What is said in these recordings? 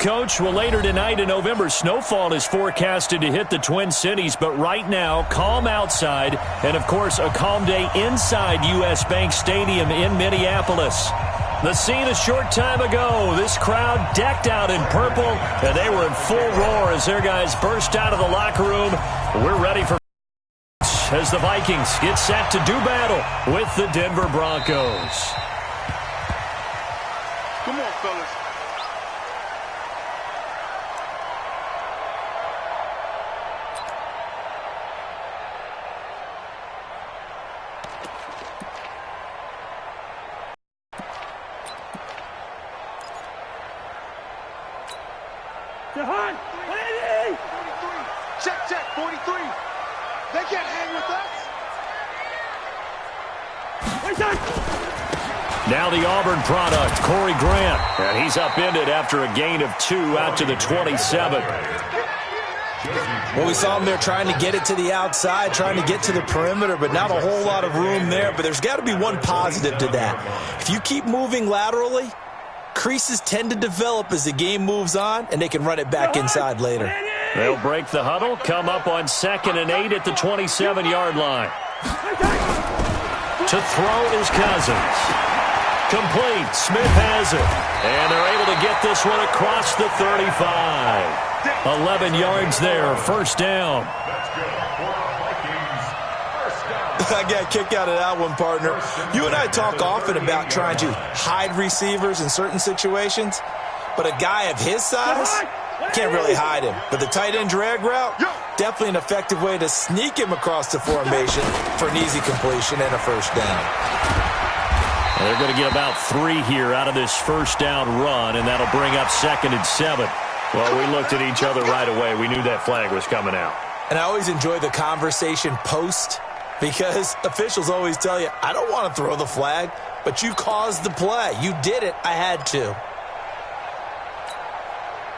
Coach, well, later tonight in November, snowfall is forecasted to hit the Twin Cities, but right now, calm outside, and of course, a calm day inside U.S. Bank Stadium in Minneapolis. The scene a short time ago, this crowd decked out in purple, and they were in full roar as their guys burst out of the locker room. We're ready for as the Vikings get set to do battle with the Denver Broncos. Come on, fellas. Check, 43. They can't hang with us. Now the Auburn product, Corey Grant. And he's upended after a gain of 2 out to the 27. Well, we saw him there trying to get it to the outside, trying to get to the perimeter, but not a whole lot of room there. But there's got to be one positive to that. If you keep moving laterally, creases tend to develop as the game moves on, and they can run it back inside later. They'll break the huddle, come up on 2nd and 8 at the 27-yard line. To throw is Cousins. Complete. Smith has it. And they're able to get this one across the 35. 11 yards there, first down. I got a kick out of that one, partner. You and I talk often about trying to hide receivers in certain situations, but a guy of his size can't really hide him. But the tight end drag route, definitely an effective way to sneak him across the formation for an easy completion and a first down. They're going to get about 3 here out of this first down run, and that'll bring up 2nd and 7. Well, we looked at each other right away. We knew that flag was coming out. And I always enjoy the conversation post, because officials always tell you, I don't want to throw the flag, but you caused the play. You did it. I had to.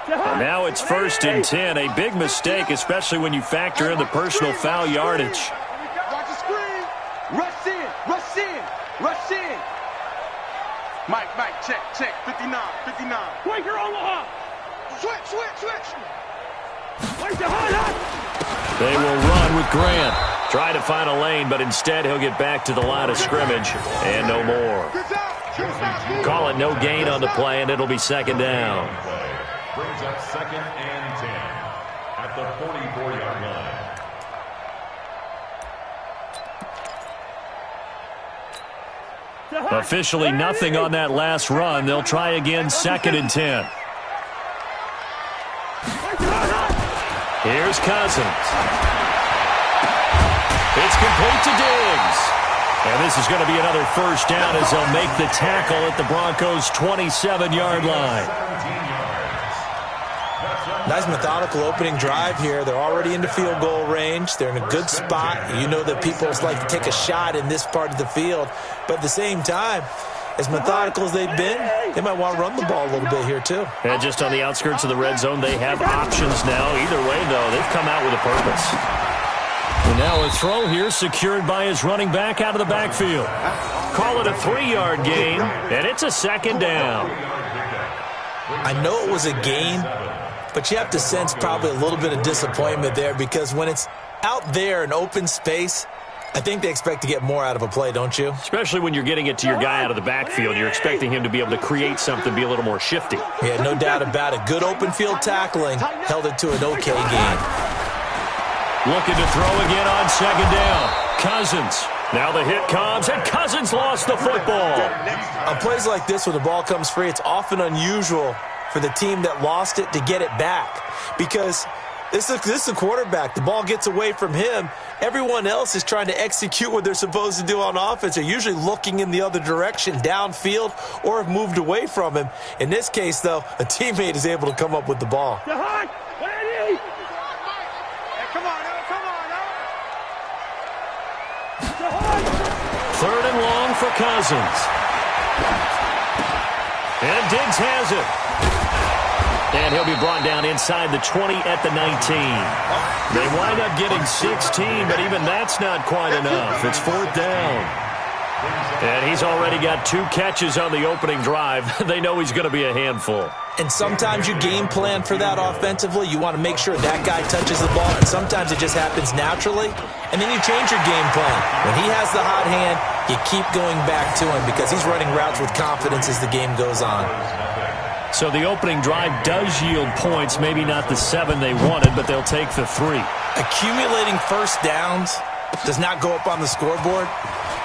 And now it's 1st and 10. A big mistake, especially when you factor in the personal foul yardage. Watch the screen. Rush in. Rush in. Rush in. Mike, check. 59. Quaker Omaha. Switch. They will run with Grant. Try to find a lane, but instead he'll get back to the line of scrimmage and no more. Call it no gain on the play, and it'll be 2nd down. Brings up 2nd and 10 at the 44-yard line. Officially nothing on that last run. They'll try again, 2nd and 10. Here's Cousins. It's complete to Diggs. And this is going to be another first down as they'll make the tackle at the Broncos' 27-yard line. Nice methodical opening drive here. They're already into field goal range. They're in a good spot. You know that people like to take a shot in this part of the field. But at the same time, as methodical as they've been, they might want to run the ball a little bit here too. And just on the outskirts of the red zone, they have options now. Either way, though, they've come out with a purpose. And now a throw here secured by his running back out of the backfield. Call it a 3-yard gain, and it's a 2nd down. I know it was a gain, but you have to sense probably a little bit of disappointment there, because when it's out there in open space, I think they expect to get more out of a play, don't you? Especially when you're getting it to your guy out of the backfield. You're expecting him to be able to create something, be a little more shifty. Yeah, no doubt about it. Good open field tackling held it to an okay gain. Looking to throw again on 2nd down. Cousins. Now the hit comes, and Cousins lost the football. On plays like this, when the ball comes free, it's often unusual for the team that lost it to get it back, because this is a quarterback. The ball gets away from him. Everyone else is trying to execute what they're supposed to do on offense. They're usually looking in the other direction, downfield, or have moved away from him. In this case, though, a teammate is able to come up with the ball. Third and long for Cousins. And Diggs has it. And he'll be brought down inside the 20 at the 19. They wind up getting 16, but even that's not quite enough. It's 4th down. And he's already got 2 catches on the opening drive. They know he's going to be a handful. And sometimes you game plan for that offensively. You want to make sure that guy touches the ball, and sometimes it just happens naturally. And then you change your game plan. When he has the hot hand, you keep going back to him because he's running routes with confidence as the game goes on. So the opening drive does yield points, maybe not the 7 they wanted, but they'll take the 3. Accumulating first downs does not go up on the scoreboard,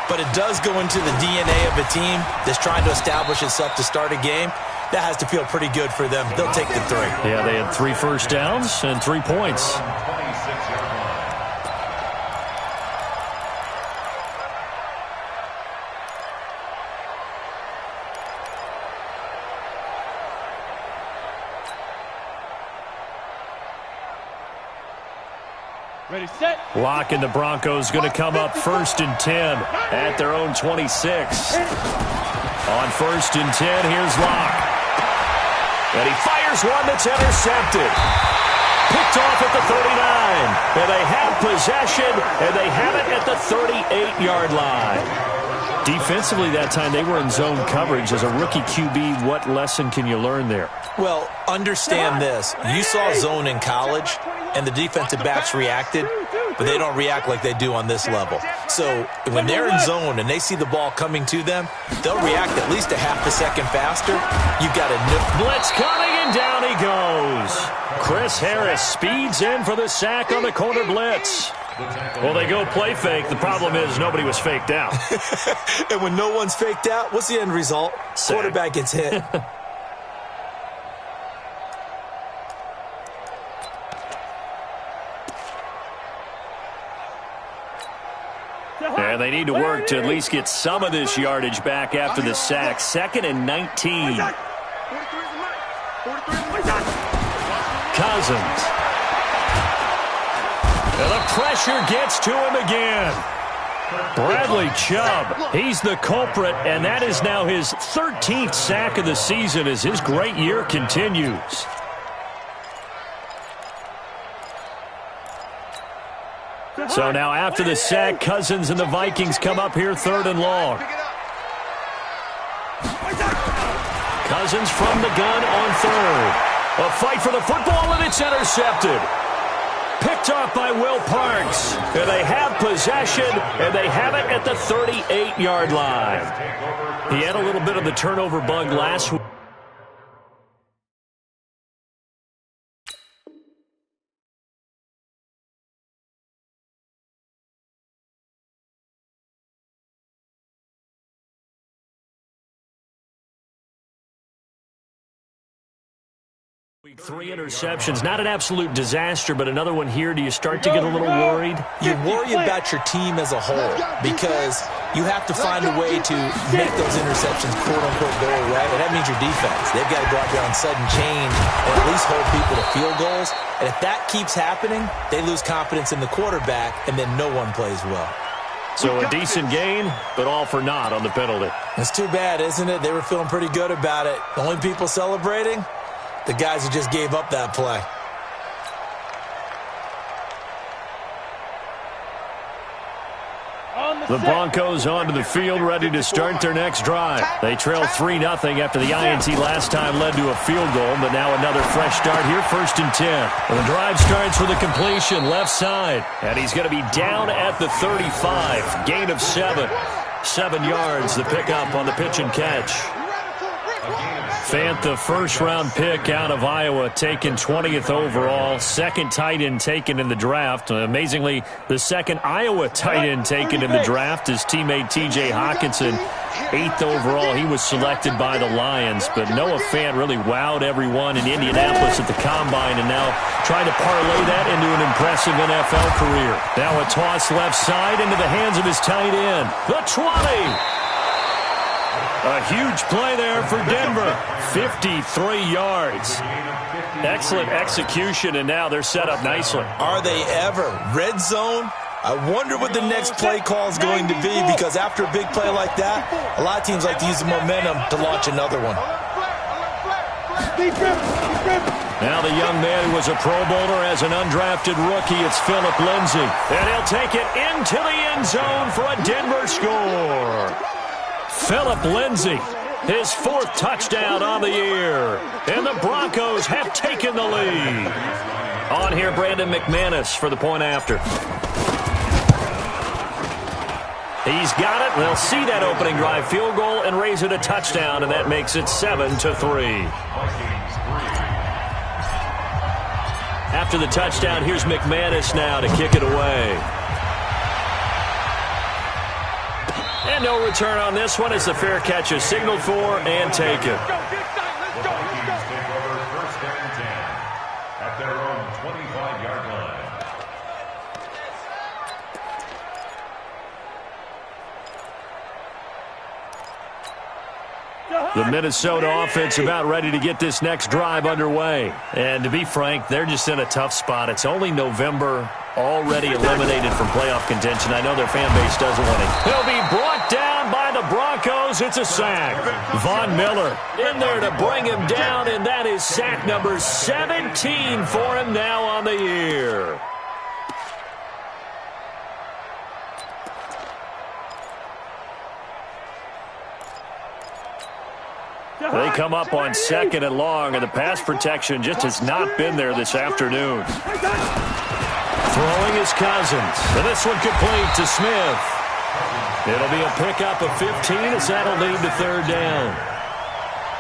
but it does go into the DNA of a team that's trying to establish itself to start a game. That has to feel pretty good for them. They'll take the 3. Yeah, they had 3 first downs and 3 points. Ready, set. Lock and the Broncos going to come up 1st and 10 at their own 26. On 1st and 10, here's Lock. And he fires one that's intercepted. Picked off at the 39. And they have possession, and they have it at the 38-yard line. Defensively that time, they were in zone coverage. As a rookie QB, what lesson can you learn there? Well, understand this. You saw zone in college, and the defensive backs reacted, but they don't react like they do on this level. So when they're in zone and they see the ball coming to them, they'll react at least a half a second faster. You've got a blitz coming, and down he goes. Chris Harris speeds in for the sack on the corner blitz. Well, they go play fake. The problem is nobody was faked out. And when no one's faked out, what's the end result? Sack. Quarterback gets hit. And they need to work to at least get some of this yardage back after the sack. 2nd and 19. Cousins. And the pressure gets to him again. Bradley Chubb, he's the culprit, and that is now his 13th sack of the season as his great year continues. So now after the sack, Cousins and the Vikings come up here 3rd and long. Cousins from the gun on 3rd. A fight for the football, and it's intercepted. Picked off by Will Parks. And they have possession, and they have it at the 38-yard line. He had a little bit of the turnover bug last week. Three interceptions, not an absolute disaster, but another one here. Do you start to get a little worried? You worry about your team as a whole because you have to find a way to make those interceptions, quote-unquote, go away, and that means your defense. They've got to go out there on sudden change and at least hold people to field goals, and if that keeps happening, they lose confidence in the quarterback, and then no one plays well. So a decent gain, but all for naught on the penalty. It's too bad, isn't it? They were feeling pretty good about it. The only people celebrating? The guys who just gave up that play. The Broncos onto the field, ready to start their next drive. They trail 3-0 after the INT last time led to a field goal, but now another fresh start here, 1st and 10. And the drive starts with a completion left side, and he's going to be down at the 35. Gain of 7. 7 yards, the pickup on the pitch and catch. Fant, the first-round pick out of Iowa, taken 20th overall. Second tight end taken in the draft. Amazingly, the second Iowa tight end taken in the draft is teammate T.J. Hawkinson. 8th overall, he was selected by the Lions. But Noah Fant really wowed everyone in Indianapolis at the Combine, and now trying to parlay that into an impressive NFL career. Now a toss left side into the hands of his tight end. The 20! A huge play there for Denver. 53 yards. Excellent execution, and now they're set up nicely. Are they ever? Red zone? I wonder what the next play call is going to be, because after a big play like that, a lot of teams like to use the momentum to launch another one. Now the young man who was a Pro Bowler as an undrafted rookie, it's Philip Lindsay. And he'll take it into the end zone for a Denver score. Philip Lindsay, his 4th touchdown on the year. And the Broncos have taken the lead. On here, Brandon McManus for the point after. He's got it. They'll see that opening drive field goal and raise it a touchdown, and that makes it 7-3. After the touchdown, here's McManus now to kick it away. And no return on this one as the fair catch is signaled for and taken. The Vikings take over 1st and 10 at their own 25-yard line. The Minnesota offense about ready to get this next drive underway. And to be frank, they're just in a tough spot. It's only November, already eliminated from playoff contention. I know their fan base doesn't want it. He'll be brought down by the Broncos. It's a sack. Von Miller in there to bring him down, and that is sack number 17 for him now on the year. They come up on 2nd and long, and the pass protection just has not been there this afternoon. Throwing is Cousins. And this one complete to Smith. It'll be a pickup of 15 as that'll lead to 3rd down.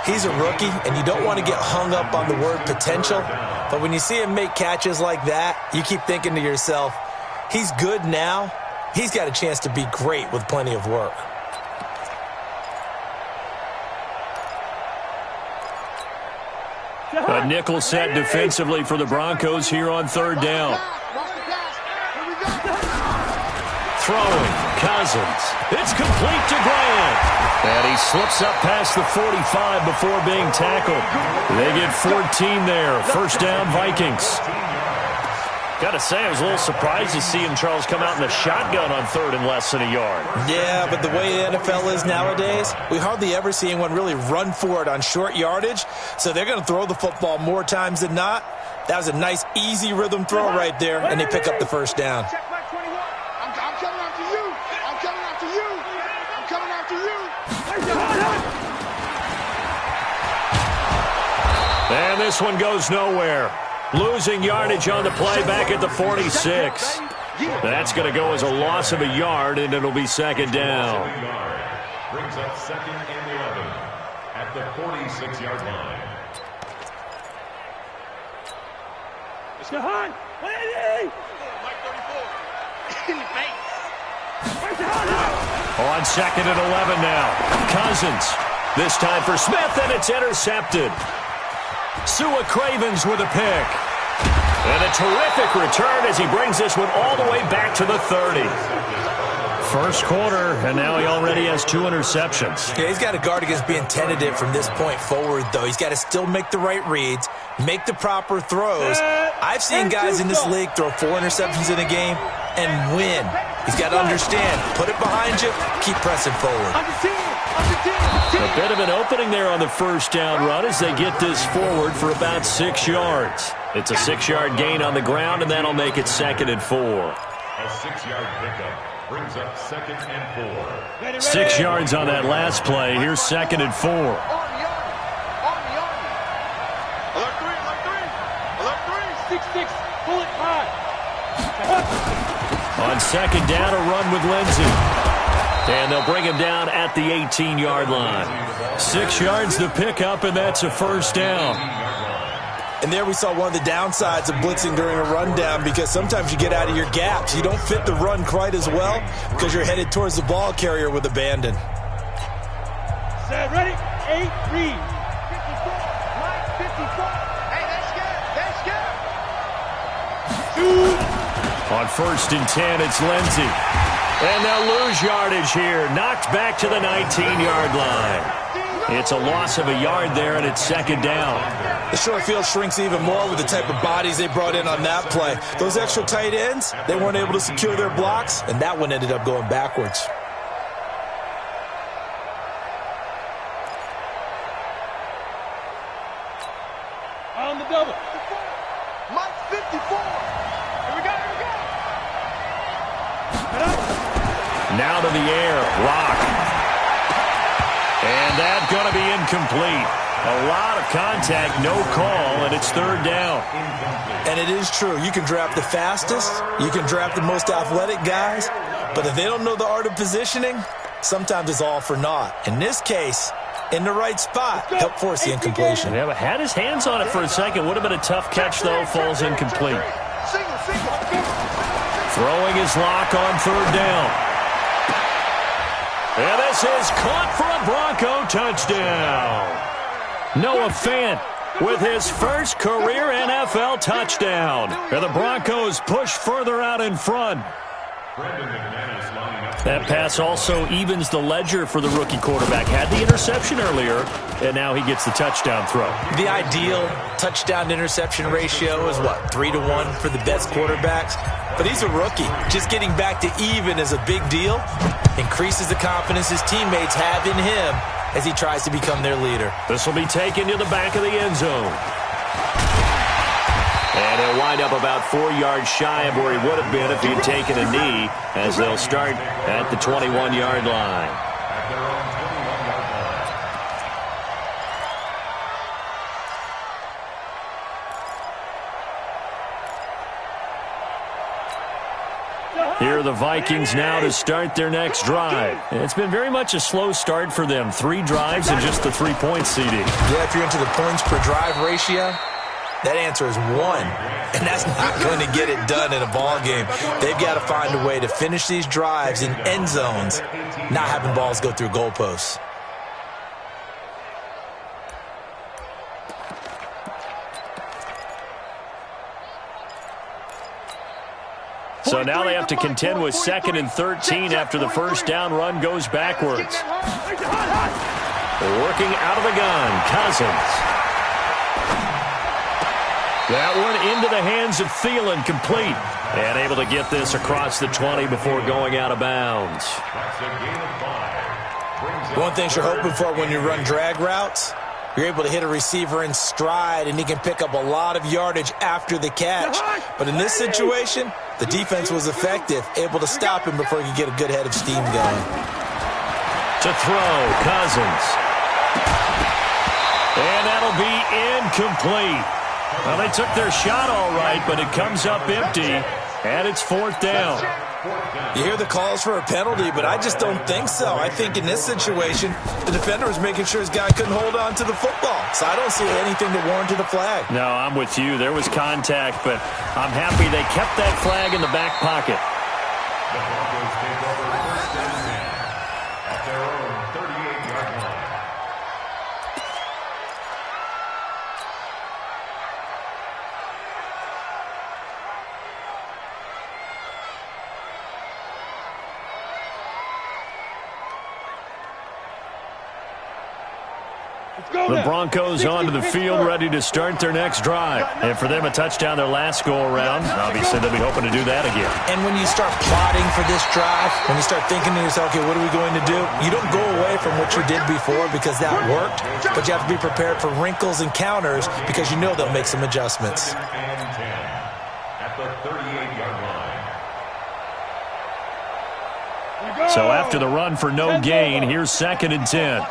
He's a rookie, and you don't want to get hung up on the word potential. But when you see him make catches like that, you keep thinking to yourself, he's good now. He's got a chance to be great with plenty of work. A nickel set defensively for the Broncos here on 3rd down. Throwing, Cousins. It's complete to Grant. And he slips up past the 45 before being tackled. They get 14 there. 1st down, Vikings. Got to say, I was a little surprised to see him, Charles, come out in the shotgun on 3rd and less than a yard. Yeah, but the way the NFL is nowadays, we hardly ever see anyone really run for it on short yardage. So they're going to throw the football more times than not. That was a nice, easy rhythm throw right there, and they pick up the 1st down. I'm coming after you. I'm coming after you. I'm coming after you. And this one goes nowhere. Losing yardage on the play back at the 46. That's going to go as a loss of a yard, and it'll be 2nd down. Brings up 2nd and 11 at the 46-yard line. Let's go high. Mike 34. In the face. On 2nd and 11 now. Cousins. This time for Smith, and it's intercepted. Sua Cravens with a pick. And a terrific return as he brings this one all the way back to the 30. 1st quarter, and now he already has 2 interceptions. Yeah, he's got to guard against being tentative from this point forward, though. He's got to still make the right reads, make the proper throws. I've seen guys in this league throw 4 interceptions in a game and win. He's got to understand, put it behind you, keep pressing forward. A bit of an opening there on the 1st down run as they get this forward for about 6 yards. It's a 6-yard gain on the ground, and that'll make it 2nd and 4. A 6-yard pickup brings up 2nd and 4. 6 yards on that last play. Here's 2nd and 4. Alert 3. 6-6. Pull it high. On 2nd down, a run with Lindsay. And they'll bring him down at the 18-yard line. 6 yards to pick up, and that's a 1st down. And there we saw one of the downsides of blitzing during a rundown, because sometimes you get out of your gaps. You don't fit the run quite as well because you're headed towards the ball carrier with abandon. Set, ready? 8, read. 54. Line 54. Hey, that's good. That's good. On 1st and 10, it's Lindsay. And they'll lose yardage here. Knocked back to the 19-yard line. It's a loss of a yard there, and it's 2nd down. The short field shrinks even more with the type of bodies they brought in on that play. Those extra tight ends, they weren't able to secure their blocks, and that one ended up going backwards. On the double. Mike's 54. Here we go. Now to the air. Lock. And that's going to be incomplete. A lot of contact, no call, and it's third down. And it is true. You can draft the fastest. You can draft the most athletic guys. But if they don't know the art of positioning, sometimes it's all for naught. In this case, in the right spot, help force the incompletion. Yeah, but had his hands on it for a second. Would have been a tough catch, though. Falls incomplete. Throwing his lock on third down. And this is caught for a Bronco touchdown. Noah Fant with his first career NFL touchdown. And the Broncos push further out in front. That pass also evens the ledger for the rookie quarterback. Had the interception earlier, and now he gets the touchdown throw. The ideal touchdown-interception ratio is, what, 3-to-1 for the best quarterbacks? But he's a rookie. Just getting back to even is a big deal. Increases the confidence his teammates have in him as he tries to become their leader. This will be taken to the back of the end zone. And he'll wind up about 4 yards shy of where he would have been if he'd taken a knee, as they'll start at the 21-yard line. At their own 21-yard line. Here are the Vikings now to start their next drive. It's been very much a slow start for them. 3 drives and just the 3-point CD. Yeah, if you're into the points per drive ratio, that answer is 1, and that's not going to get it done in a ball game. They've got to find a way to finish these drives in end zones, not having balls go through goalposts. So now they have to contend with 2nd and 13 after the first down run goes backwards. Working out of the gun, Cousins. That one into the hands of Thielen, complete. And able to get this across the 20 before going out of bounds. One thing you're hoping for when you run drag routes, you're able to hit a receiver in stride, and he can pick up a lot of yardage after the catch. But in this situation, the defense was effective, able to stop him before he could get a good head of steam going. To throw, Cousins. And that'll be incomplete. Well, they took their shot all right, but it comes up empty, and it's 4th down. You hear the calls for a penalty, but I just don't think so. I think in this situation, the defender was making sure his guy couldn't hold on to the football. So I don't see anything that warranted a flag. No, I'm with you. There was contact, but I'm happy they kept that flag in the back pocket. The Broncos take over first and 10 at their own 38-yard line. The Broncos onto the field, ready to start their next drive. And for them, a touchdown their last go-around. Obviously, they'll be hoping to do that again. And when you start plotting for this drive, when you start thinking to yourself, okay, what are we going to do? You don't go away from what you did before because that worked, but you have to be prepared for wrinkles and counters because you know they'll make some adjustments. And 10 at the 38-yard line. So after the run for no gain, here's 2nd and 10.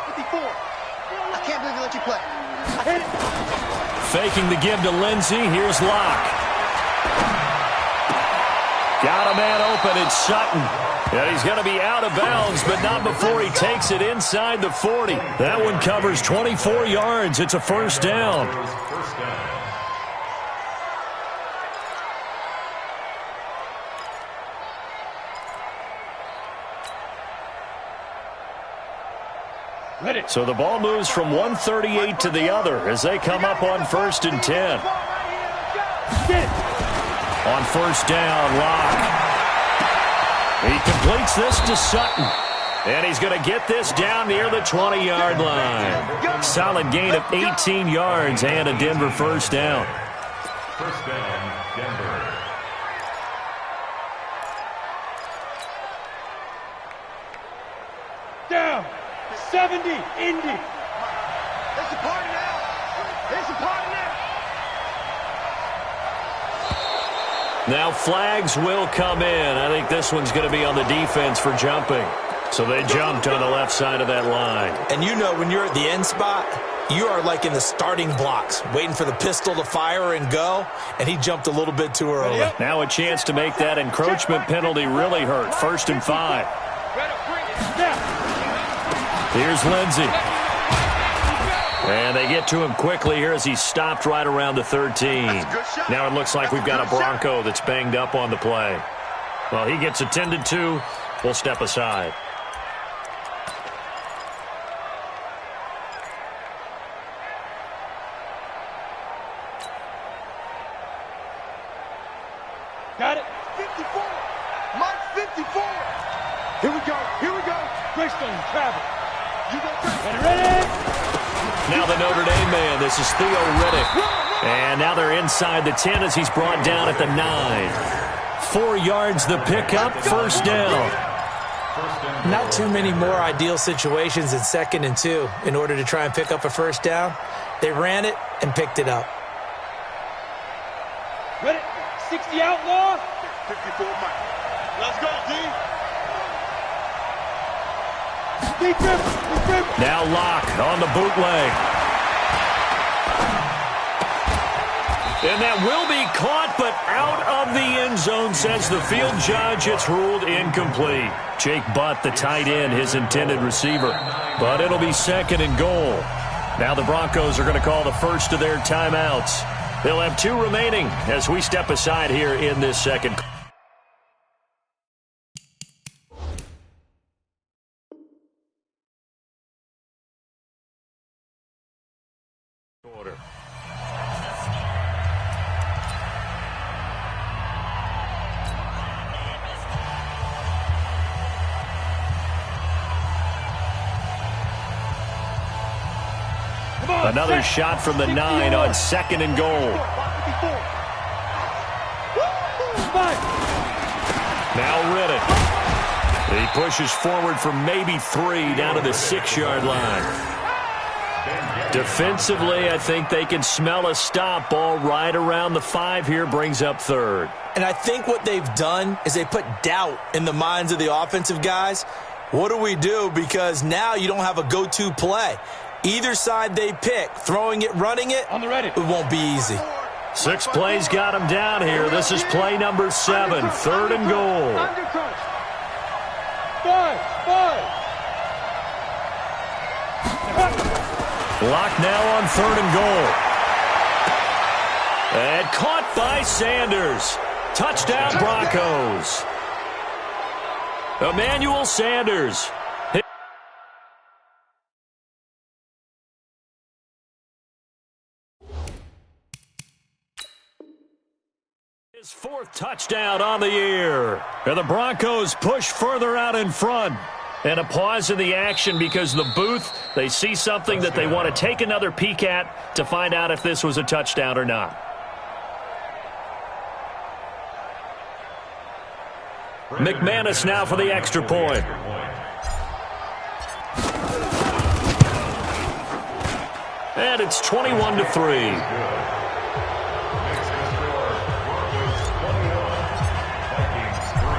I can't believe you let you play. Faking the give to Lindsey. Here's Locke. Got a man open. It's Sutton. And he's going to be out of bounds, but not before he takes it inside the 40. That one covers 24 yards. It's a first down. First down. So the ball moves from 138 to the other as they come up on 1st and 10. On first down, Locke. He completes this to Sutton. And he's going to get this down near the 20-yard line. Solid gain of 18 yards and a Denver first down. First down, Denver. Down. 70, Indy. There's a party now. There's a party now. Now flags will come in. I think this one's going to be on the defense for jumping. So they jumped on the left side of that line. And you know when you're at the end spot, you are like in the starting blocks, waiting for the pistol to fire and go, and he jumped a little bit too early. Now a chance to make that encroachment penalty really hurt. 1st and 5. Here's Lindsey. And they get to him quickly here as he stopped right around the 13. Now it looks like we've got a Bronco that's banged up on the play. Well, he gets attended to. We'll step aside. Got it. 54. Mark 54. Here we go. Here we go. Greystone, travel. You go. Ready? Now the Notre Dame man. This is Theo Riddick. And now they're inside the 10 as he's brought down at the 9. 4 yards the pickup. 1st down. Not too many more ideal situations in 2nd and 2 in order to try and pick up a 1st down. They ran it and picked it up. Ready? 60 outlaw. 54 Mike. Let's go, D. Now Locke on the bootleg. And that will be caught, but out of the end zone, says the field judge. It's ruled incomplete. Jake Butt, the tight end, his intended receiver. But it'll be 2nd and goal. Now the Broncos are going to call the first of their timeouts. They'll have 2 remaining as we step aside here in this 2nd quarter. Another shot from the 9 on 2nd and goal. Now Riddick. He pushes forward for maybe 3 down to the 6-yard line. Defensively, I think they can smell a stop. Ball right around the 5 here, brings up 3rd. And I think what they've done is they put doubt in the minds of the offensive guys. What do we do? Because now you don't have a go-to play. Either side they pick, throwing it, running it, it won't be easy. 6 plays got him down here. This is play number 7, 3rd and goal. Lock now on 3rd and goal. And caught by Sanders. Touchdown Broncos. Emmanuel Sanders. His 4th touchdown on the year. And the Broncos push further out in front. And a pause in the action because the booth, they see something that they want to take another peek at to find out if this was a touchdown or not. McManus now for the extra point. And it's 21-3.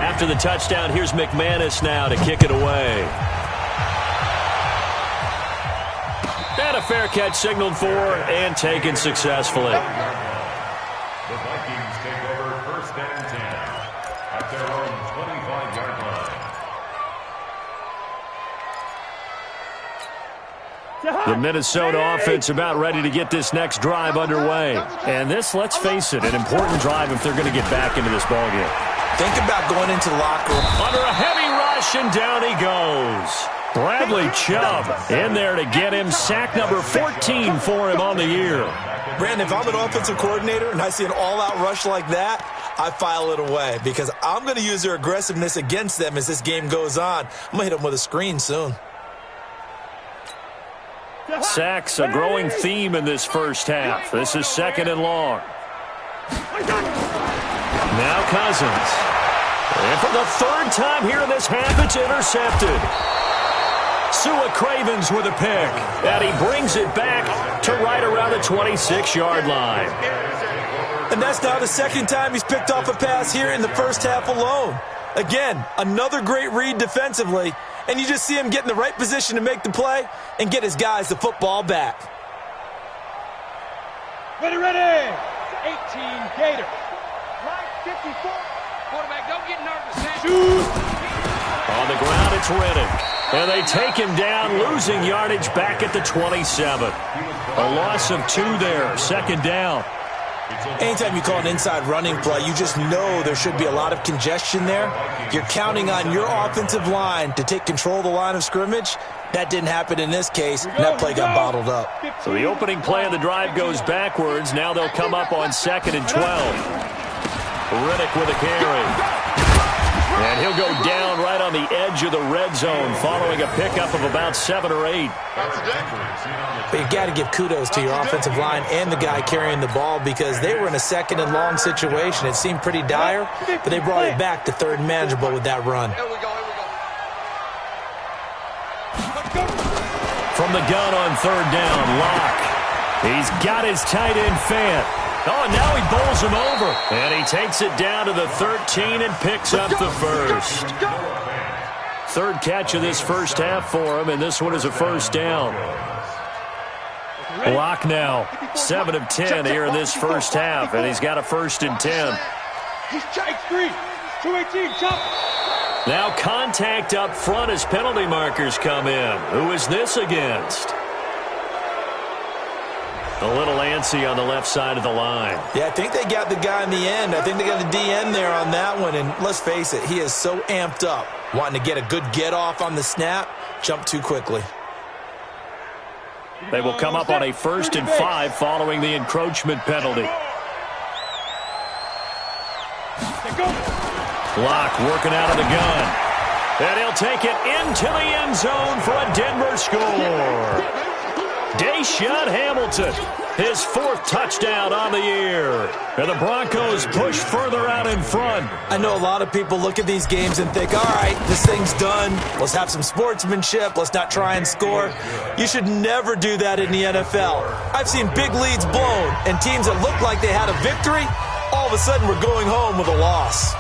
After the touchdown, here's McManus now to kick it away. And a fair catch signaled for and taken successfully. The Vikings take over 1st and 10 at their own 25-yard line. The Minnesota offense about ready to get this next drive underway. And this, let's face it, an important drive if they're going to get back into this ballgame. Think about going into the locker room. Under a heavy rush, and down he goes. Bradley Chubb in there to get him. Sack number 14 for him on the year. Brandon, if I'm an offensive coordinator and I see an all-out rush like that, I file it away because I'm going to use their aggressiveness against them as this game goes on. I'm going to hit them with a screen soon. Sacks, a growing theme in this first half. This is 2nd and long. Now Cousins. And for the 3rd time here in this half, it's intercepted. Sua Cravens with a pick. And he brings it back to right around the 26-yard line. And that's now the second time he's picked off a pass here in the first half alone. Again, another great read defensively, and you just see him get in the right position to make the play and get his guys the football back. Ready, ready. 18 Gators. Right 54. Quarterback, don't get nervous. Shoot. On the ground, it's Reddick. And they take him down, losing yardage back at the 27. A loss of 2 there, second down. Anytime you call an inside running play, you just know there should be a lot of congestion there. You're counting on your offensive line to take control of the line of scrimmage. That didn't happen in this case, and that play got bottled up. So the opening play of the drive goes backwards. Now they'll come up on 2nd and 12. Reddick with a carry. And he'll go down right on the edge of the red zone following a pickup of about 7 or 8. But you've got to give kudos to your offensive line and the guy carrying the ball because they were in a 2nd and long situation. It seemed pretty dire, but they brought it back to 3rd and manageable with that run. From the gun on 3rd down, Locke. He's got his tight end Fant. Oh, and now he bowls him over. And he takes it down to the 13 and picks up the first. 3rd catch of this first half for him, and this one is a first down. Locke now, 7 of 10 here in this first half, and he's got a 1st and 10. He's check 3. 218, chop. Now contact up front as penalty markers come in. Who is this against? A little antsy on the left side of the line. Yeah, I think they got the guy in the end. I think they got the DN there on that one. And let's face it, he is so amped up, wanting to get a good get off on the snap, jump too quickly. They will come up on a 1st and 5 following the encroachment penalty. Locke working out of the gun. And he'll take it into the end zone for a Denver score. Deshaun Hamilton, his 4th touchdown on the year. And the Broncos push further out in front. I know a lot of people look at these games and think, all right, this thing's done. Let's have some sportsmanship. Let's not try and score. You should never do that in the NFL. I've seen big leads blown, and teams that looked like they had a victory, all of a sudden we're going home with a loss.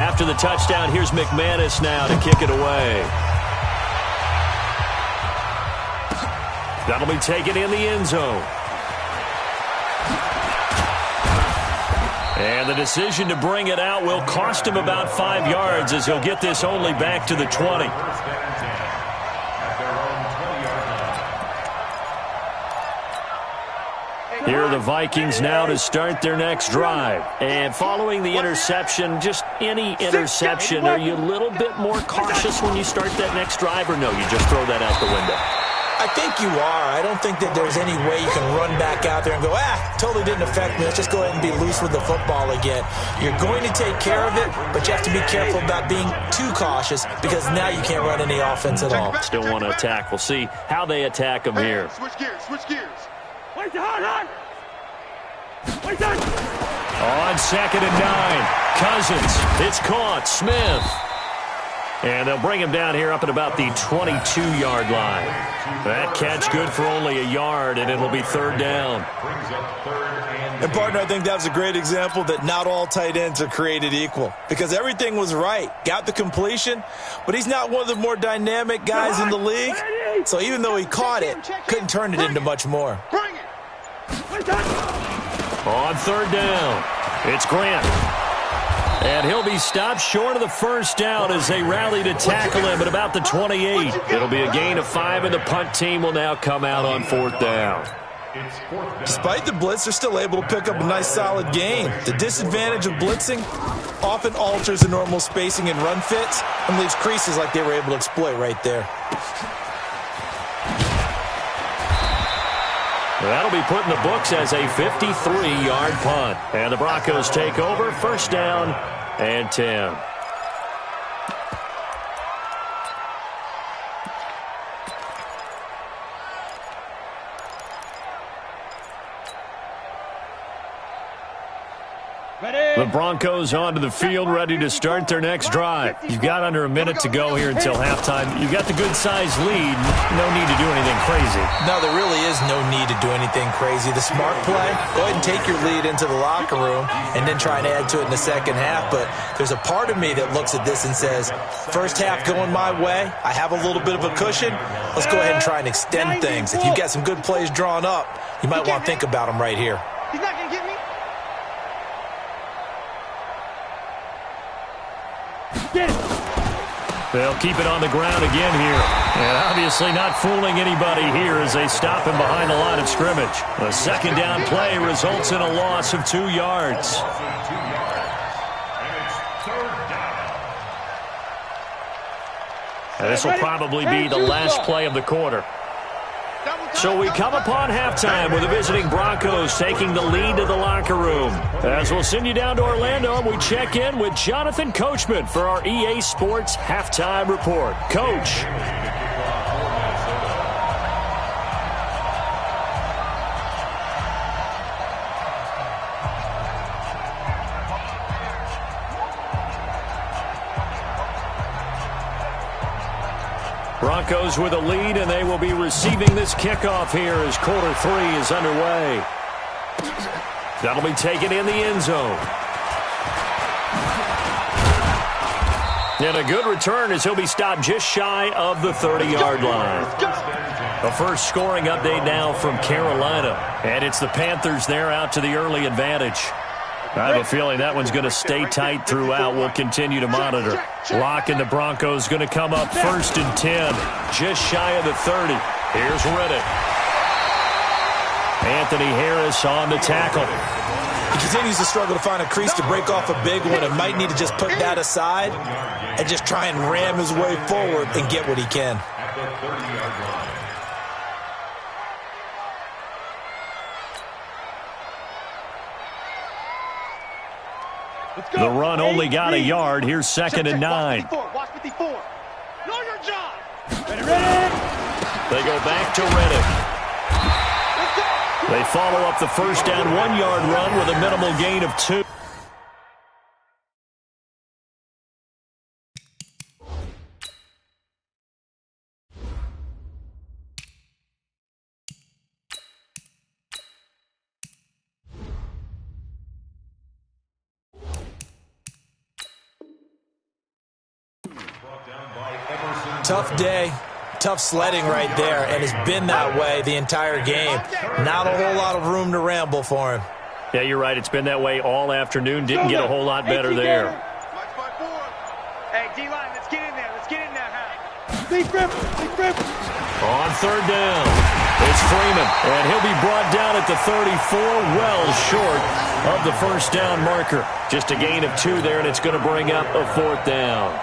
After the touchdown, here's McManus now to kick it away. That'll be taken in the end zone. And the decision to bring it out will cost him about 5 yards as he'll get this only back to the 20. Here are the Vikings now to start their next drive. And following the interception, just any interception, are you a little bit more cautious when you start that next drive, or no, you just throw that out the window? I think you are. I don't think that there's any way you can run back out there and go, totally didn't affect me. Let's just go ahead and be loose with the football again. You're going to take care of it, but you have to be careful about being too cautious because now you can't run any offense at all. Still want to attack. We'll see how they attack them here. Switch gears, switch gears. On 2nd and 9, Cousins. It's caught. Smith. And they'll bring him down here up at about the 22-yard line. That catch good for only a yard, and it'll be 3rd down. And, partner, I think that was a great example that not all tight ends are created equal because everything was right. Got the completion, but he's not one of the more dynamic guys in the league. So even though he caught it, couldn't turn it into much more. On 3rd down, it's Grant. And he'll be stopped short of the 1st down as they rally to tackle him at about the 28. It'll be a gain of 5, and the punt team will now come out on 4th down. Despite the blitz, they're still able to pick up a nice solid gain. The disadvantage of blitzing often alters the normal spacing and run fits and leaves creases like they were able to exploit right there. That'll be put in the books as a 53-yard punt. And the Broncos take over, 1st down and 10. The Broncos onto the field, ready to start their next drive. You've got under a minute to go here until halftime. You've got the good-sized lead. No need to do anything crazy. No, there really is no need to do anything crazy. The smart play, go ahead and take your lead into the locker room and then try and add to it in the second half. But there's a part of me that looks at this and says, first half going my way, I have a little bit of a cushion. Let's go ahead and try and extend things. If you've got some good plays drawn up, you might want to think about them right here. He's not going to get me. They'll keep it on the ground again here. And obviously not fooling anybody here as they stop him behind the line of scrimmage. A second down play results in a loss of 2 yards. And this will probably be the last play of the quarter. So we come upon halftime with the visiting Broncos taking the lead to the locker room. As we'll send you down to Orlando, and we check in with Jonathan Coachman for our EA Sports Halftime Report. Coach. Broncos with a lead, and they will be receiving this kickoff here as quarter 3 is underway. That'll be taken in the end zone. And a good return as he'll be stopped just shy of the 30-yard line. A first scoring update now from Carolina. And it's the Panthers there out to the early advantage. I have a feeling that one's going to stay tight throughout. We'll continue to monitor. Lock and the Broncos going to come up 1st and 10. Just shy of the 30. Here's Riddick. Anthony Harris on the tackle. He continues to struggle to find a crease to break off a big one and might need to just put that aside and just try and ram his way forward and get what he can. At the 30-yard line. The run only got a yard. Here's 2nd and 9. Watch 54. Know your job. Ready. They go back to Riddick. They follow up the first down 1-yard run with a minimal gain of 2. Tough day, tough sledding right there, and it's been that way the entire game. Not a whole lot of room to ramble for him. Yeah, you're right. It's been that way all afternoon. Didn't get a whole lot better there. Hey, D-line, let's get in there. Let's get in there, On 3rd down, it's Freeman, and he'll be brought down at the 34, well short of the first down marker. Just a gain of 2 there, and it's going to bring up a 4th down.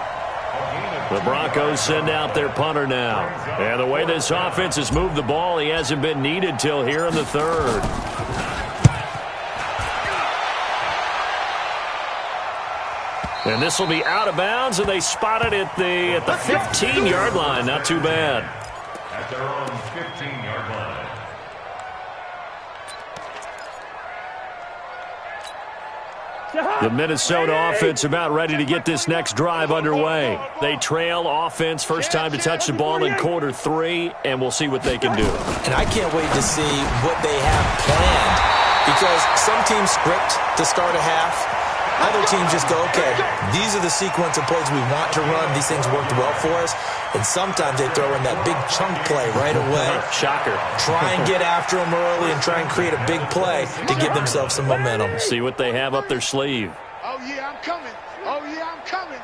The Broncos send out their punter now. And the way this offense has moved the ball, he hasn't been needed till here in the 3rd. And this will be out of bounds, and they spot it at the 15-yard line. Not too bad. At their own 15-yard line. The Minnesota offense about ready to get this next drive underway. They trail offense, first time to touch the ball in quarter 3, and we'll see what they can do. And I can't wait to see what they have planned, because some teams script to start a half. Other teams just go, okay, these are the sequence of plays we want to run. These things worked well for us. And sometimes they throw in that big chunk play right away. Shocker. Try and get after them early and try and create a big play to give themselves some momentum. See what they have up their sleeve. Oh, yeah, I'm coming. Oh, yeah, I'm coming.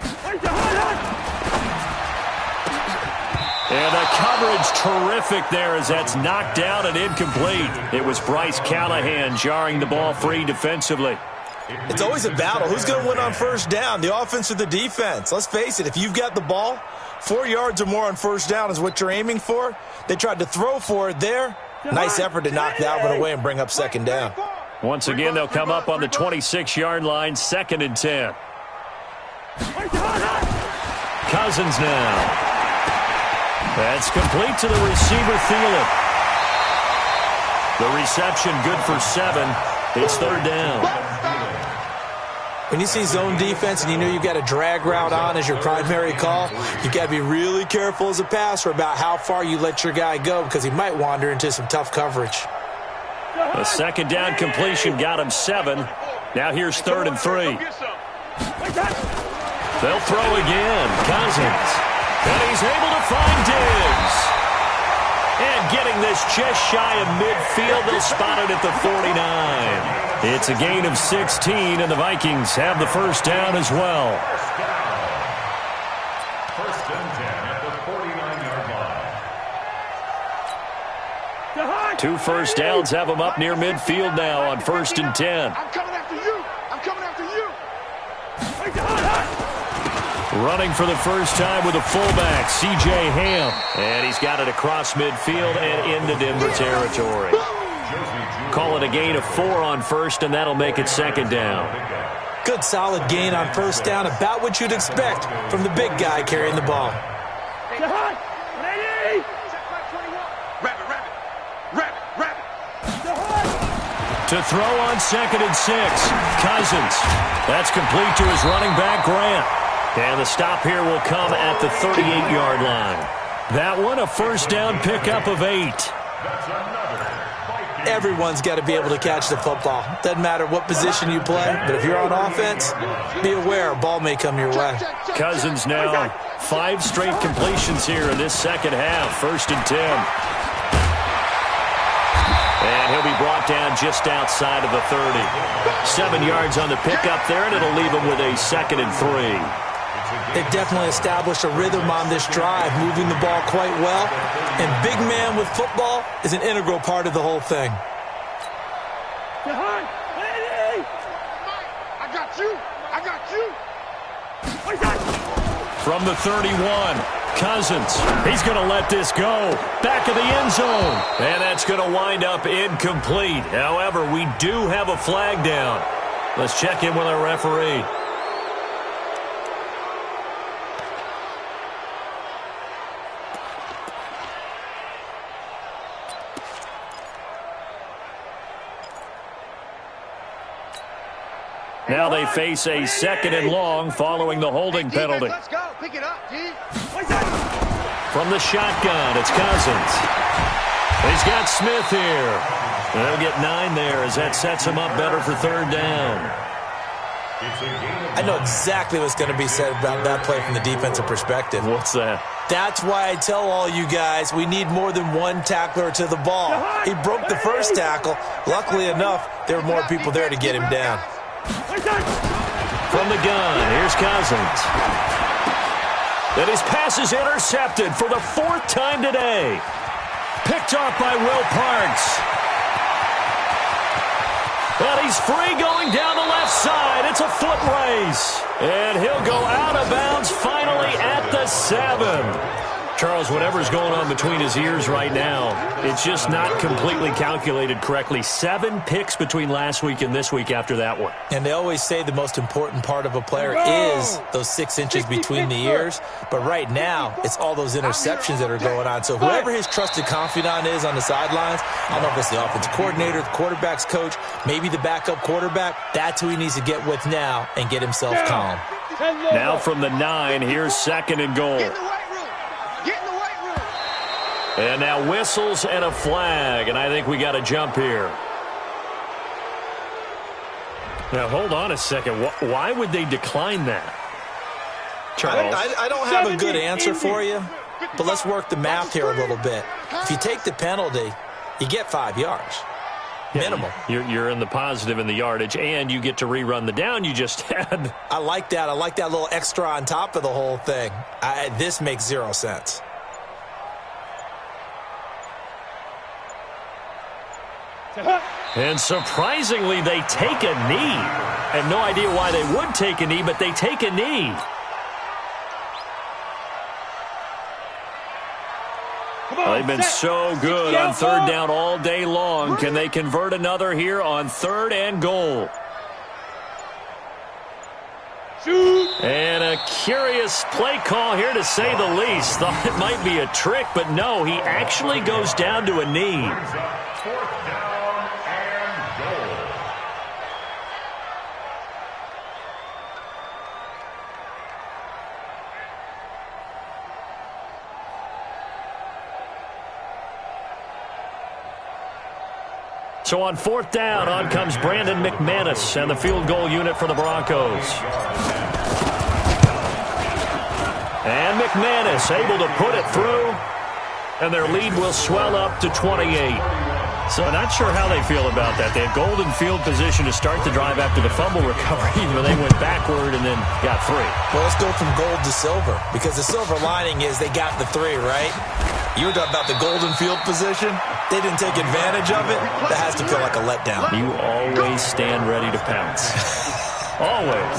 And the coverage terrific there as that's knocked down and incomplete. It was Bryce Callahan jarring the ball free defensively. It's always a battle. Who's going to win on first down, the offense or the defense? Let's face it, if you've got the ball, 4 yards or more on first down is what you're aiming for. They tried to throw for it there. Nice effort to knock that one away and bring up 2nd down. Once again, they'll come up on the 26-yard line, 2nd and 10. Cousins now. That's complete to the receiver, Thielen. The reception good for 7. It's 3rd down. When you see zone defense and you know you've got a drag route on as your primary call, you've got to be really careful as a passer about how far you let your guy go because he might wander into some tough coverage. A second down completion got him 7. Now here's 3rd and 3. They'll throw again. Cousins. And he's able to find Diggs. And getting this just shy of midfield, they'll spot it at the 49. It's a gain of 16, and the Vikings have the first down as well. First and 10 at the 49-yard line. 2 first downs have them up near midfield now on 1st and 10. I'm coming after you. I'm coming after you. Running for the first time with a fullback, C.J. Ham. And he's got it across midfield and into Denver territory. Call it a gain of 4 on 1st, and that'll make it 2nd down. Good solid gain on 1st down, about what you'd expect from the big guy carrying the ball. To throw on 2nd and 6, Cousins. That's complete to his running back, Grant. And the stop here will come at the 38-yard line. That one, a first down pickup of 8. Everyone's got to be able to catch the football. Doesn't matter what position you play, but if you're on offense, be aware a ball may come your way. Cousins now 5 straight completions here in this second half. 1st and 10. And he'll be brought down just outside of the 30. 7 yards on the pickup there, and it'll leave him with a 2nd and 3. They've definitely established a rhythm on this drive, moving the ball quite well. And big man with football is an integral part of the whole thing. I got you. I got you. From the 31, Cousins. He's going to let this go. Back of the end zone. And that's going to wind up incomplete. However, we do have a flag down. Let's check in with our referee. Now they face a 2nd and long following the holding penalty. Let's go. Pick it up, D. From the shotgun, it's Cousins. He's got Smith here. They'll get 9 there as that sets him up better for 3rd down. I know exactly what's going to be said about that play from the defensive perspective. What's that? That's why I tell all you guys we need more than one tackler to the ball. He broke the first tackle. Luckily enough, there were more people there to get him down. From the gun, here's Cousins. And his pass is intercepted for the 4th time today. Picked off by Will Parks. And he's free going down the left side. It's a foot race. And he'll go out of bounds finally at the 7. Charles, whatever's going on between his ears right now, it's just not completely calculated correctly. 7 picks between last week and this week after that one. And they always say the most important part of a player is those 6 inches between the ears. But right now, it's all those interceptions that are going on. So whoever his trusted confidant is on the sidelines, I don't know if it's the offensive coordinator, the quarterback's coach, maybe the backup quarterback, that's who he needs to get with now and get himself calm. Now from the 9, here's 2nd and goal. And now whistles and a flag, and I think we got a jump here. Now, hold on a second. Why would they decline that? Charles? I don't have a good answer for you, but let's work the math here a little bit. If you take the penalty, you get 5 yards. Minimum. You're in the positive in the yardage, and you get to rerun the down you just had. I like that. I like that little extra on top of the whole thing. This makes 0 sense. And surprisingly, they take a knee. I have no idea why they would take a knee, but they take a knee. They've been so good on 3rd down all day long. Can they convert another here on 3rd and goal? And a curious play call here, to say the least. Thought it might be a trick, but no, he actually goes down to a knee. 4th down and goal. So on 4th down, on comes Brandon McManus and the field goal unit for the Broncos. And McManus able to put it through, and their lead will swell up to 28. So not sure how they feel about that. They had golden field position to start the drive after the fumble recovery, but they went backward and then got 3. Well, let's go from gold to silver, because the silver lining is they got the 3, right? You were talking about the golden field position. They didn't take advantage of it. That has to feel like a letdown. You always stand ready to pounce. Always.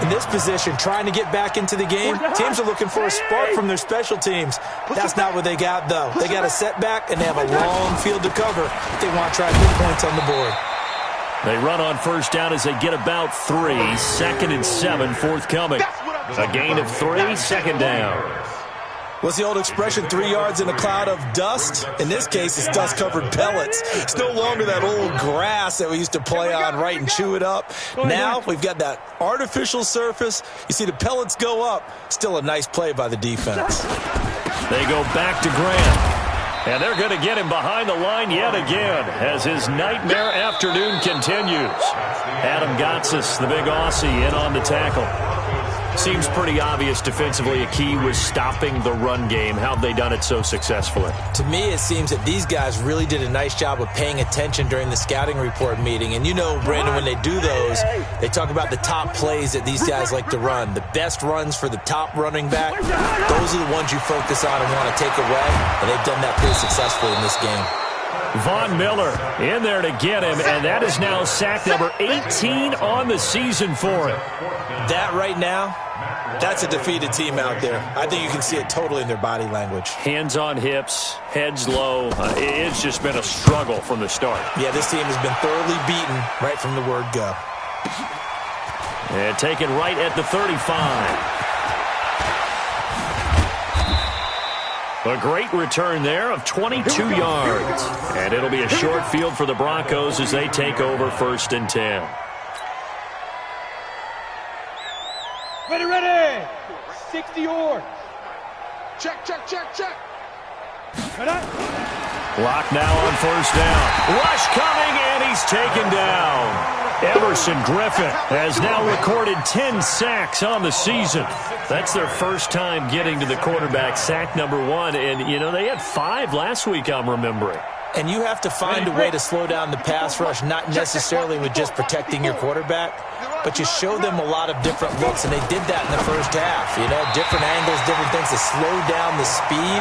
In this position, trying to get back into the game, teams are looking for a spark from their special teams. That's not what they got, though. They got a setback, and they have a long field to cover if they want to try to put points on the board. They run on 1st down as they get about 3. 2nd and 7 forthcoming. A gain of 3, 2nd down. What's the old expression, 3 yards in a cloud of dust? In this case, it's dust-covered pellets. It's no longer that old grass that we used to play on, right, and chew it up. Now we've got that artificial surface. You see the pellets go up. Still a nice play by the defense. They go back to Grant. And they're going to get him behind the line yet again as his nightmare afternoon continues. Adam Gotsis, the big Aussie, in on the tackle. Seems pretty obvious defensively a key was stopping the run game. How have they done it so successfully? To me, it seems that these guys really did a nice job of paying attention during the scouting report meeting. And you know, Brandon, when they do those, they talk about the top plays that these guys like to run. The best runs for the top running back, those are the ones you focus on and want to take away. And they've done that pretty successfully in this game. Von Miller in there to get him, and that is now sack number 18 on the season for him. That right now, that's a defeated team out there. I think you can see it totally in their body language. Hands on hips, heads low. It's just been a struggle from the start. Yeah, this team has been thoroughly beaten right from the word go. And taken right at the 35. A great return there of 22 yards. And it'll be a short field for the Broncos as they take over 1st and 10. Ready, ready. 60 yards. Check. Clock now on 1st down. Rush coming, and he's taken down. Everson Griffin has now recorded 10 sacks on the season. That's their first time getting to the quarterback, sack number 1. And, you know, they had 5 last week, I'm remembering. And you have to find a way to slow down the pass rush, not necessarily with just protecting your quarterback, but you show them a lot of different looks, and they did that in the first half. You know, different angles, different things to slow down the speed.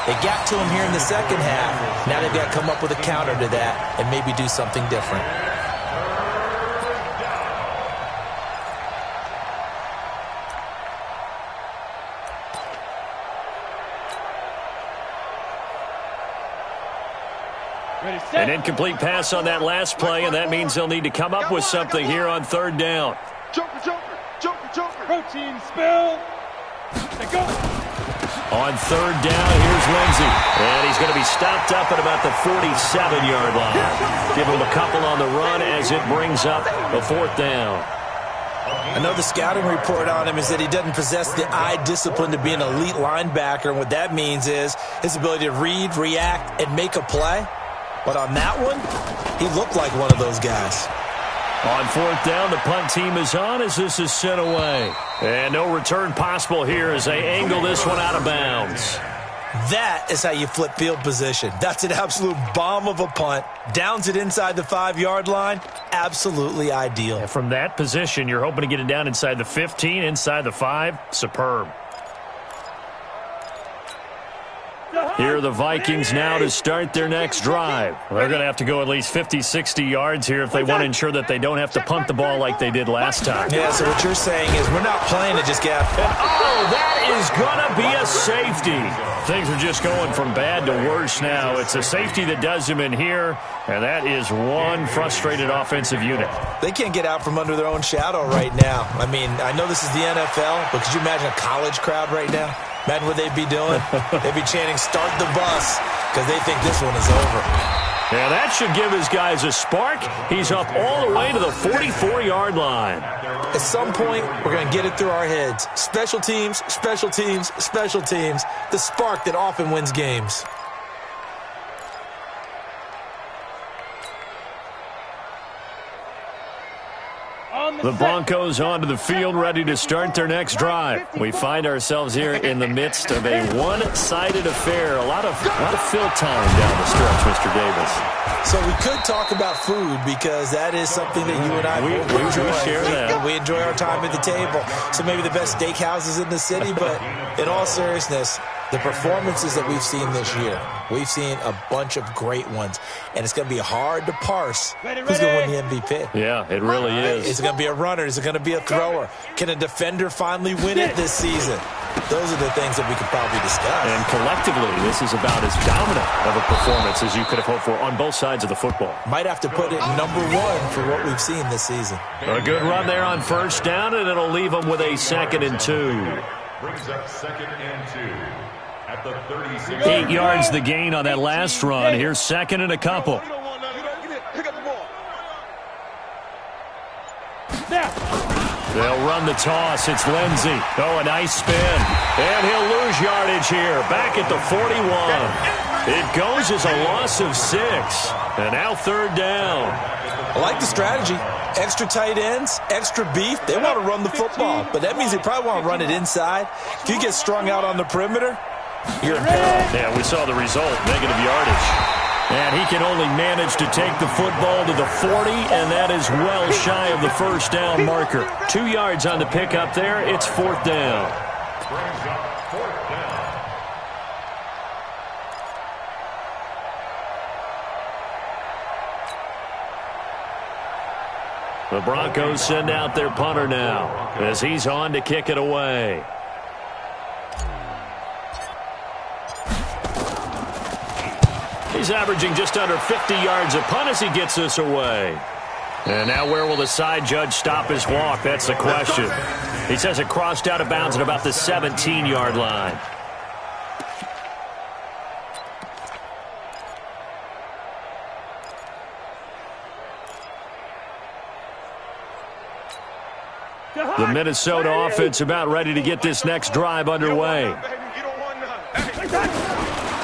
They got to him here in the second half. Now they've got to come up with a counter to that and maybe do something different. An incomplete pass on that last play, and that means they'll need to come up with something here on 3rd down. Joker. Protein spill. They go. On 3rd down, here's Lindsey. And he's going to be stopped up at about the 47-yard line. Give him a couple on the run as it brings up a 4th down. I know the scouting report on him is that he doesn't possess the eye discipline to be an elite linebacker, and what that means is his ability to read, react, and make a play. But on that one, he looked like one of those guys. On 4th down, the punt team is on as this is sent away. And no return possible here as they angle this one out of bounds. That is how you flip field position. That's an absolute bomb of a punt. Downs it inside the 5-yard line. Absolutely ideal. And from that position, you're hoping to get it down inside the 15, inside the 5. Superb. Here are the Vikings now to start their next drive. They're going to have to go at least 50, 60 yards here if they want to ensure that they don't have to punt the ball like they did last time. Yeah, so what you're saying is we're not playing to just get... That is going to be a safety. Things are just going from bad to worse now. It's a safety that does them in here, and that is one frustrated offensive unit. They can't get out from under their own shadow right now. I mean, I know this is the NFL, but could you imagine a college crowd right now? Imagine what they'd be doing. They'd be chanting, "Start the bus," because they think this one is over. Yeah, that should give his guys a spark. He's up all the way to the 44-yard line. At some point, we're going to get it through our heads. Special teams, special teams, special teams. The spark that often wins games. The Broncos onto the field, ready to start their next drive. We find ourselves here in the midst of a one-sided affair. A lot of fill time down the stretch, Mr. Davis. So we could talk about food because that is something that you and I we enjoy. Share that. We enjoy our time at the table. So maybe the best steakhouses in the city, but in all seriousness, the performances that we've seen this year, we've seen a bunch of great ones, and it's going to be hard to parse who's going to win the MVP. Yeah, it really is. Is it going to be a runner? Is it going to be a thrower? Can a defender finally win it this season? Those are the things that we could probably discuss. And collectively, this is about as dominant of a performance as you could have hoped for on both sides of the football. Might have to put it number one for what we've seen this season. A good run there on first down, and it'll leave them with a 2nd and 2. Brings up 2nd and 2. At the 36. 8 yards the gain on that last run. Here's 2nd and a couple. They'll run the toss. It's Lindsey. Oh, a nice spin. And he'll lose yardage here. Back at the 41. It goes as a loss of 6. And now 3rd down. I like the strategy. Extra tight ends, extra beef. They want to run the football, but that means they probably want to run it inside. If you get strung out on the perimeter, you're in peril. Yeah, we saw the result, negative yardage. And he can only manage to take the football to the 40, and that is well shy of the first down marker. 2 yards on the pickup there. It's 4th down. Brings up 4th down. The Broncos send out their punter now as he's on to kick it away. He's averaging just under 50 yards a punt as he gets this away. And now where will the side judge stop his walk? That's the question. He says it crossed out of bounds at about the 17-yard line. The Minnesota offense about ready to get this next drive underway.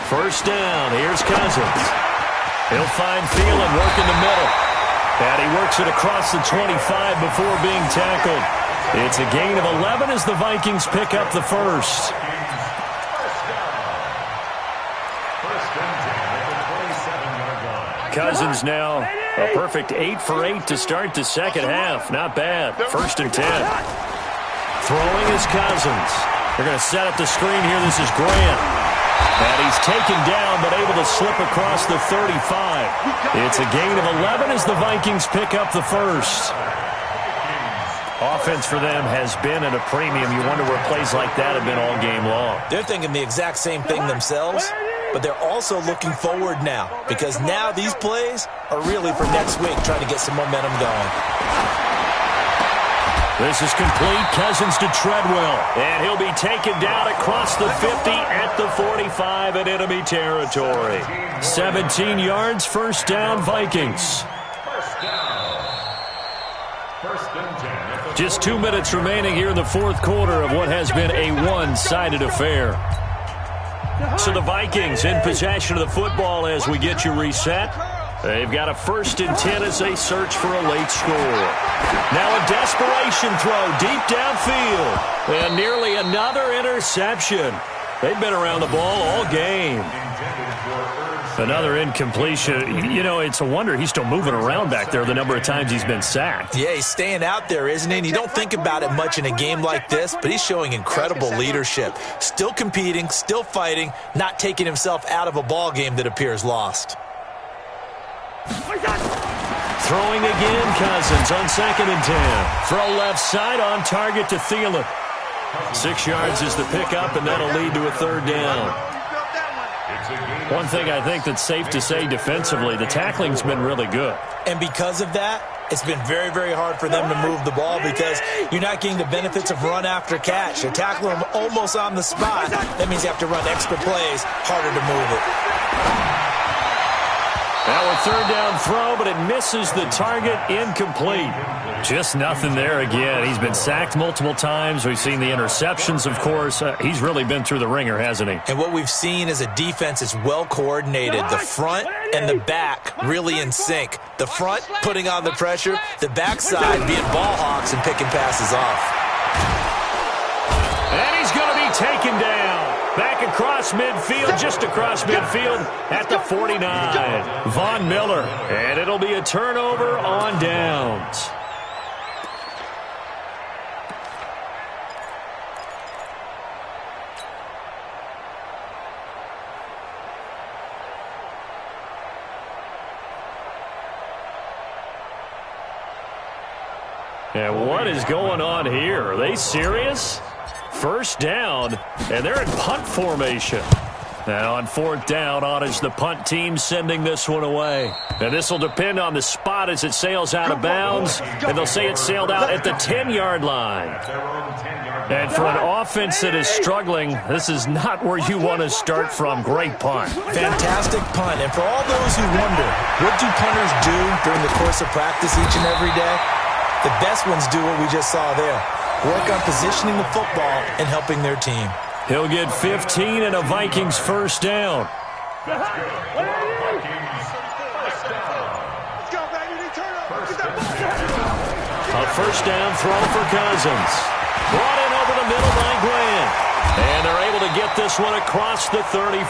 First down. Here's Cousins. He'll find Thielen working the middle. And he works it across the 25 before being tackled. It's a gain of 11 as the Vikings pick up the first. Cousins now a perfect 8 for 8 to start the second half. Not bad. 1st and 10. Throwing is Cousins. They're going to set up the screen here. This is Grant. And he's taken down but able to slip across the 35. It's a gain of 11 as the Vikings pick up the first. Offense for them has been at a premium. You wonder where plays like that have been all game long. They're thinking the exact same thing themselves, but they're also looking forward now because now these plays are really for next week, trying to get some momentum going. This is complete. Cousins to Treadwell. And he'll be taken down across the 50 at the 45 in enemy territory. 17 yards, first down, Vikings. Just 2 minutes remaining here in the fourth quarter of what has been a one-sided affair. So the Vikings in possession of the football as we get you reset. They've got a 1st and 10 as they search for a late score. Now a desperation throw deep downfield. And nearly another interception. They've been around the ball all game. Another incompletion. You know, it's a wonder he's still moving around back there the number of times he's been sacked. Yeah, he's staying out there, isn't he? And you don't think about it much in a game like this, but he's showing incredible leadership. Still competing, still fighting, not taking himself out of a ball game that appears lost. Throwing again, Cousins on 2nd and 10. Throw left side on target to Thielen. 6 yards is the pickup, and that'll lead to a 3rd down. One thing I think that's safe to say defensively, the tackling's been really good. And because of that, it's been very, very hard for them to move the ball because you're not getting the benefits of run after catch. You're tackling them almost on the spot. That means you have to run extra plays, harder to move it. Now a third down throw, but it misses the target, incomplete. Just nothing there again. He's been sacked multiple times. We've seen the interceptions, of course. He's really been through the ringer, hasn't he? And what we've seen is a defense is well coordinated. The front and the back really in sync. The front putting on the pressure, the backside being ball hawks and picking passes off. And he's going to be taken down. Back across midfield, just across midfield at the 49. Von Miller. And it'll be a turnover on downs. And what is going on here? Are they serious? First down, and they're in punt formation. Now on fourth down, on is the punt team sending this one away. And this will depend on the spot as it sails out of bounds. And they'll say it sailed out at the 10-yard line. And for an offense that is struggling, this is not where you want to start from. Great punt. Fantastic punt. And for all those who wonder, what do punters do during the course of practice each and every day? The best ones do what we just saw there. Work on positioning the football and helping their team. He'll get 15 and a Vikings first down. Let's go, baby. Turn over. Get that ball. A first down throw for Cousins. Brought in over the middle by Grant. And they're able to get this one across the 35.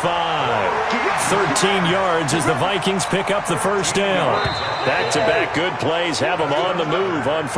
13 yards as the Vikings pick up the first down. Back-to-back good plays have them on the move on